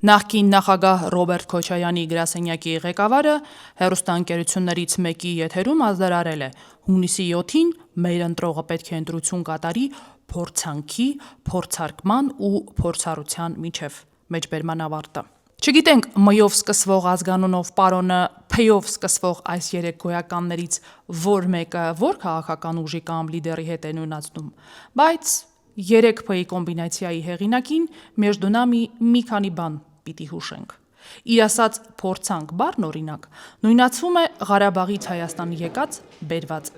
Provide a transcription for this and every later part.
Նախկին նախագահ Ռոբերտ Քոչարյանի գրասենյակի ղեկավարը հեռուստաընկերություններից մեկի եթերում ազդարարել է. հունիսի 7-ին մեր ընտրողը պետք է ընտրություն կատարի փորձանքի, փորձարկման ու փորձառության միջև մեջբերման ավարտը։ Չգիտենք մյով սկսվող ազգանունով պարոնը փեյով սկսվող այս երեք գոյականներից որ մեկը որ քաղաքական ուժի կամ լիդերի հետ է նույնացնում, բայց երեք փեյի կոմբինացիայի հեղինակին մեջդունամի մի քանի բան պիտի հուշենք։ Իր ասած փորձանք բառն օրինակ նույնացվում է Ղարաբաղից Հայաստանի եկած բերված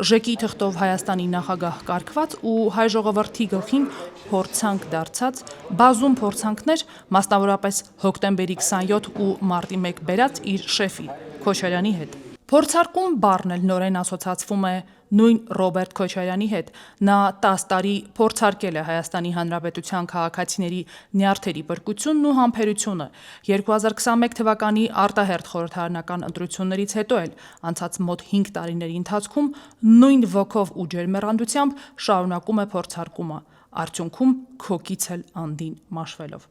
Ժեկի թղթով Հայաստանի նախագահ կարգված ու հայ ժողովրդի գլխին փորձանք դարձած բազում փորձանքներ, մասնավորապես հոկտեմբերի 27 ու մարտի 1 բերած իր շեֆի Քոչարյանի հետ։ Փորձարկում բառն էլ նորեն ասոցացվում է նույն Ռոբերտ Քոչարյանի հետ։ Նա 10 տարի փորձարկել է Հայաստանի Հանրապետության քաղաքացիների նյարդերի բրկությունն ու համբերությունը։ 2021 թվականի արտահերթ խորհրդարանական ընտրություններից հետո էլ անցած մոտ 5 տարիների ընթացքում նույն ոգով ու ջերմեռանդությամբ շարունակում է փորձարկումը, արդյունքում քոկից էլ անդին մաշվելով։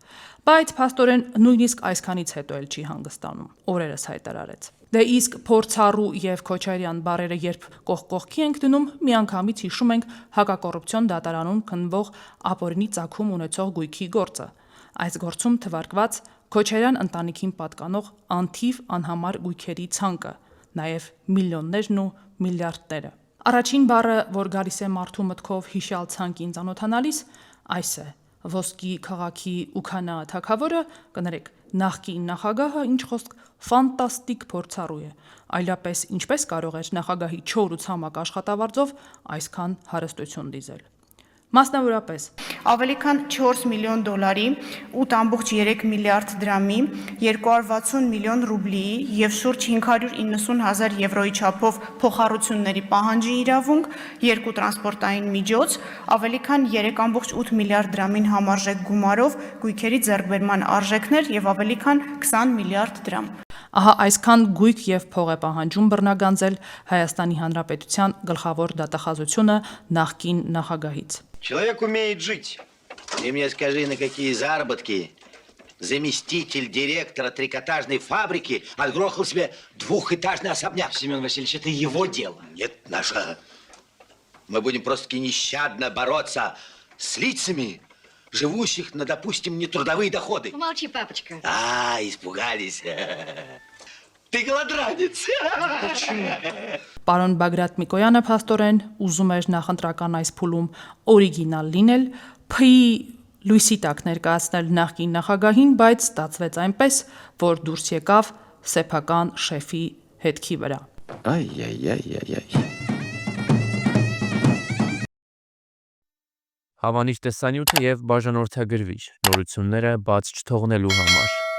Բայց փաստորեն նույնիսկ այսքանից հետո էլ չի հանգստանում, օրերս հայտարարեց։ Դե իսկ փորձառու եւ Քոչարյան բառերը երբ կողքի ենք դնում, միանգամից հիշում ենք հակակոռուպցիոն դատարանում քննվող ապօրինի ծագում ունեցող գույքի գործը։ Այս գործում թվարկված Քոչարյան ընտանիքին պատկանող անթիվ անհամար գույքերի ցանկը, նաեւ միլիոններն ու միլիարդները։ Առաջին բառը, որ գալիս է մարդու մտքով հիշյալ ցանկին ծանոթանալիս, այս է. ոսկի քաղաքի Ուքանա թագավորը, կներեք, նախկին նախագահը, ինչ խոսք, ֆանտաստիկ փորձառու է, այլապես ինչպես կարող էր նախագահի չոր ու ցամաք աշխատավարձով այսքան հարստություն դիզել։ Մասնավորապես ավելի քան 4 միլիոն դոլարի, 8.3 միլիարդ դրամի, 260 միլիոն ռուբլիի եւ շուրջ 590,000 եվրոյի չափով փոխառությունների պահանջի իրավունք, 2 տրանսպորտային միջոց, ավելի քան 3.8 միլիարդ դրամին համարժեք գումարով գույքերի ձեռքբերման արժեքներ եւ ավելի քան 20 միլիարդ դրամ։ Ահա այսքան գույք եւ փող է пահանջում բռնագանձել Հայաստանի Հանրապետության գլխավոր դատախազությունը նախկին նախագահից։ Человек умеет жить. Ты мне скажи, на какие заработки заместитель директора трикотажной фабрики отгрохал себе двухэтажный особняк. Семен Васильевич, это его дело. Нет, наше. Мы будем просто-таки нещадно бороться с лицами, живущих на, допустим, нетрудовые доходы. Помолчи, папочка. Испугались. Ты голодранец. Պարոն Բագրատ Միկոյանը փաստորեն ուզում էր նախընտրական այս փուլում օրիգինալ լինել, փի լույսի տակ ներկայացնել նախկին նախագահին, բայց ստացվեց այնպես, որ դուրս եկավ սեփական շեֆի հետքի վրա։ Հավանիչ տեսանյութը եւ բաժանորդագրվիչ նորությունները բաց չթողնելու համար։